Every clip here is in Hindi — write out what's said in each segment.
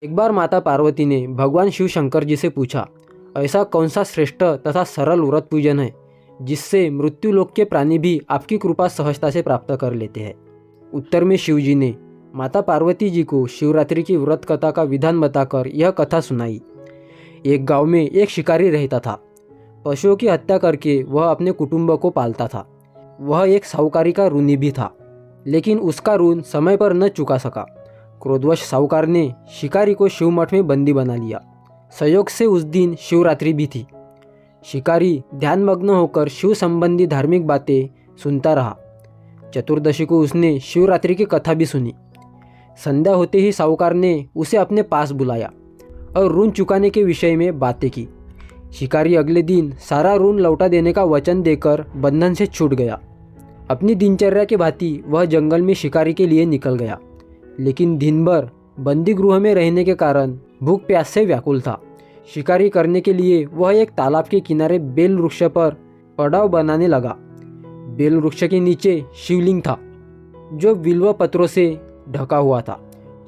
एक बार माता पार्वती ने भगवान शिव शंकर जी से पूछा, ऐसा कौन सा श्रेष्ठ तथा सरल व्रत पूजन है जिससे मृत्युलोक के प्राणी भी आपकी कृपा सहजता से प्राप्त कर लेते हैं। उत्तर में शिव जी ने माता पार्वती जी को शिवरात्रि की व्रत कथा का विधान बताकर यह कथा सुनाई। एक गांव में एक शिकारी रहता था। पशुओं की हत्या करके वह अपने कुटुंब को पालता था। वह एक साहूकारी का ऋणी भी था, लेकिन उसका ऋण समय पर न चुका सका। क्रोधवश साहूकार ने शिकारी को शिव मठ में बंदी बना लिया। संयोग से उस दिन शिवरात्रि भी थी। शिकारी ध्यानमग्न होकर शिव संबंधी धार्मिक बातें सुनता रहा। चतुर्दशी को उसने शिवरात्रि की कथा भी सुनी। संध्या होते ही साहूकार ने उसे अपने पास बुलाया और ऋण चुकाने के विषय में बातें की। शिकारी अगले दिन सारा ऋण लौटा देने का वचन देकर बंधन से छूट गया। अपनी दिनचर्या के भांति वह जंगल में शिकारी के लिए निकल गया, लेकिन दिन भर बंदी गृह में रहने के कारण भूख प्यास से व्याकुल था। शिकारी करने के लिए वह एक तालाब के किनारे बेल वृक्ष पर पड़ाव बनाने लगा। बेल वृक्ष के नीचे शिवलिंग था जो बिल्व पत्रों से ढका हुआ था।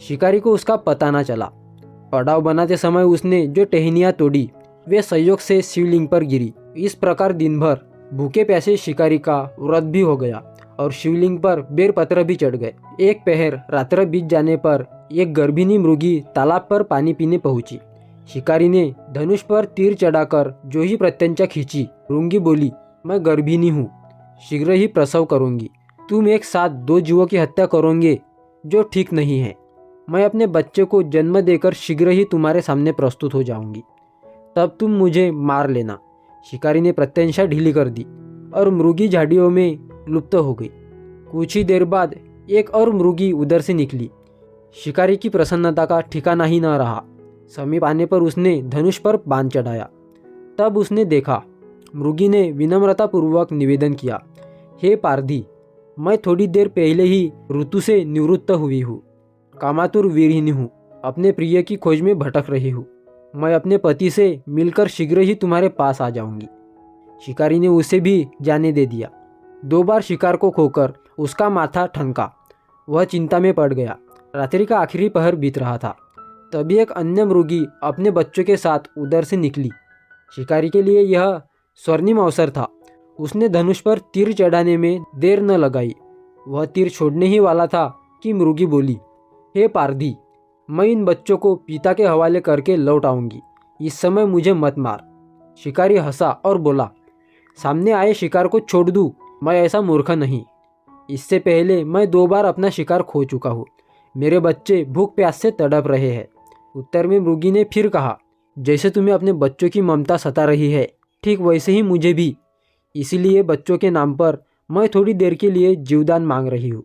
शिकारी को उसका पता न चला। पड़ाव बनाते समय उसने जो टहनियाँ तोड़ी वे संयोग से शिवलिंग पर गिरी। इस प्रकार दिन भर भूखे प्यासे शिकारी का व्रत भी हो गया और शिवलिंग पर बेलपत्र भी चढ़ गए। एक पहर रात्र बीत जाने पर एक गर्भिणी मृगी तालाब पर पानी पीने पहुंची। शिकारी ने धनुष पर तीर चढ़ाकर जो ही प्रत्यंचा खींची। मृगी बोली, मैं गर्भिणी हूँ, शीघ्र ही प्रसव करूंगी। तुम एक साथ दो जीवों की हत्या करोगे जो ठीक नहीं है। मैं अपने बच्चे को जन्म देकर शीघ्र ही तुम्हारे सामने प्रस्तुत हो जाऊंगी, तब तुम मुझे मार लेना। शिकारी ने प्रत्यंशा ढीली कर दी और मृगी झाड़ियों में लुप्त हो गई। कुछ ही देर बाद एक और मृगी उधर से निकली। शिकारी की प्रसन्नता का ठिकाना ही न रहा। समीप आने पर उसने धनुष पर बाण चढ़ाया। तब उसने देखा, मृगी ने विनम्रतापूर्वक निवेदन किया, हे पारधी, मैं थोड़ी देर पहले ही ऋतु से निवृत्त हुई हूँ। कामातुर वीरहिनी हूँ, अपने प्रिय की खोज में भटक रही हूँ। मैं अपने पति से मिलकर शीघ्र ही तुम्हारे पास आ जाऊंगी। शिकारी ने उसे भी जाने दे दिया। 2 बार शिकार को खोकर उसका माथा ठनका। वह चिंता में पड़ गया। रात्रि का आखिरी पहर बीत रहा था। तभी एक अन्य मृगी अपने बच्चों के साथ उधर से निकली। शिकारी के लिए यह स्वर्णिम अवसर था। उसने धनुष पर तीर चढ़ाने में देर न लगाई। वह तीर छोड़ने ही वाला था कि मृगी बोली, हे पारधी, मैं इन बच्चों को पिता के हवाले करके लौट आऊंगी। इस समय मुझे मत मार। शिकारी हंसा और बोला, सामने आए शिकार को छोड़ दूं? मैं ऐसा मूर्ख नहीं। इससे पहले मैं 2 बार अपना शिकार खो चुका हूँ। मेरे बच्चे भूख प्यास से तड़प रहे हैं। उत्तर में मृगी ने फिर कहा, जैसे तुम्हें अपने बच्चों की ममता सता रही है, ठीक वैसे ही मुझे भी। इसीलिए बच्चों के नाम पर मैं थोड़ी देर के लिए जीवदान मांग रही हूँ।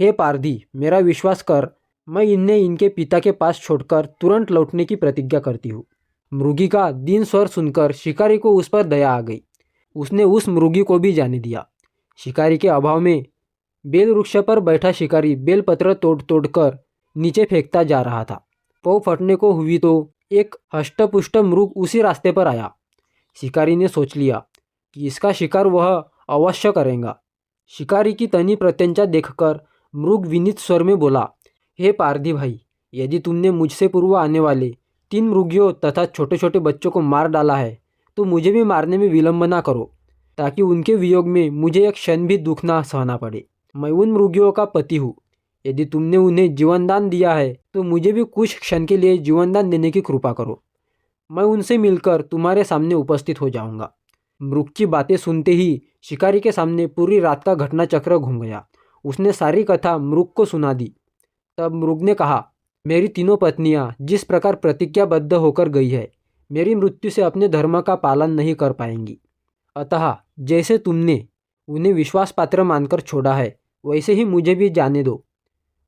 हे पारधी, मेरा विश्वास कर, मैं इन्हें इनके पिता के पास छोड़कर तुरंत लौटने की प्रतिज्ञा करती हूँ। मृगी का दीन स्वर सुनकर शिकारी को उस पर दया आ गई। उसने उस मृगी को भी जाने दिया। शिकारी के अभाव में बेल वृक्ष पर बैठा शिकारी बेलपत्र तोड़ तोड़कर नीचे फेंकता जा रहा था। पौ फटने को हुई तो एक हष्टपुष्ट मृग उसी रास्ते पर आया। शिकारी ने सोच लिया कि इसका शिकार वह अवश्य करेगा। शिकारी की तनी प्रत्यंचा देखकर मृग विनीत स्वर में बोला, हे पारधी भाई, यदि तुमने मुझसे पूर्व आने वाले 3 मृगियों तथा छोटे छोटे बच्चों को मार डाला है तो मुझे भी मारने में विलंब ना करो, ताकि उनके वियोग में मुझे एक क्षण भी दुख ना सहना पड़े। मैं उन मृगियों का पति हूँ। यदि तुमने उन्हें जीवनदान दिया है तो मुझे भी कुछ क्षण के लिए जीवनदान देने की कृपा करो। मैं उनसे मिलकर तुम्हारे सामने उपस्थित हो जाऊंगा। मृग की बातें सुनते ही शिकारी के सामने पूरी रात का घटनाचक्र घूम गया। उसने सारी कथा मृग को सुना दी। तब मृग ने कहा, मेरी 3 पत्नियां जिस प्रकार प्रतिज्ञाबद्ध होकर गई है, मेरी मृत्यु से अपने धर्म का पालन नहीं कर पाएंगी। अतः जैसे तुमने उन्हें विश्वास पात्र मानकर छोड़ा है, वैसे ही मुझे भी जाने दो।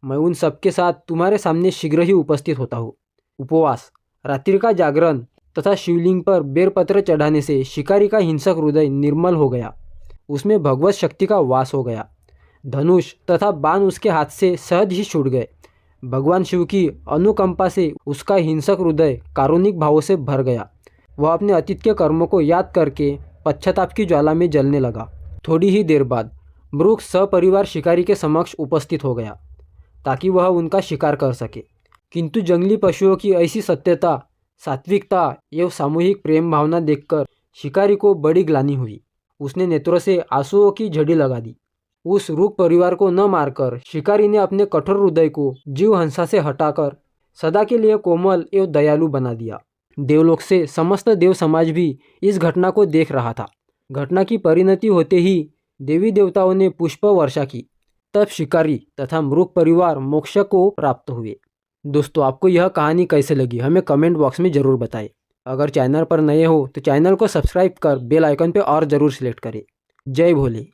मैं उन सबके साथ तुम्हारे सामने शीघ्र ही उपस्थित होता हूँ। उपवास, रात्रि का जागरण तथा शिवलिंग पर बेलपत्र चढ़ाने से शिकारी का हिंसक हृदय निर्मल हो गया। उसमें भगवत शक्ति का वास हो गया। धनुष तथा बाण उसके हाथ से सहज ही छूट गए। भगवान शिव की अनुकंपा से उसका हिंसक हृदय कारुणिक भावों से भर गया। वह अपने अतीत के कर्मों को याद करके पश्चाताप की ज्वाला में जलने लगा। थोड़ी ही देर बाद मृग सपरिवार शिकारी के समक्ष उपस्थित हो गया ताकि वह उनका शिकार कर सके। किंतु जंगली पशुओं की ऐसी सत्यता, सात्विकता एवं सामूहिक प्रेम भावना देखकर शिकारी को बड़ी ग्लानि हुई। उसने नेत्रों से आंसुओं की झड़ी लगा दी। उस रूक परिवार को न मारकर शिकारी ने अपने कठोर हृदय को जीव हंसा से हटाकर सदा के लिए कोमल एवं दयालु बना दिया। देवलोक से समस्त देव समाज भी इस घटना को देख रहा था। घटना की परिणति होते ही देवी देवताओं ने पुष्प वर्षा की। तब शिकारी तथा मृग परिवार मोक्ष को प्राप्त हुए। दोस्तों, आपको यह कहानी कैसे लगी हमें कमेंट बॉक्स में ज़रूर बताएं। अगर चैनल पर नए हो तो चैनल को सब्सक्राइब कर बेल आइकन पर और ज़रूर सेलेक्ट करें। जय भोले।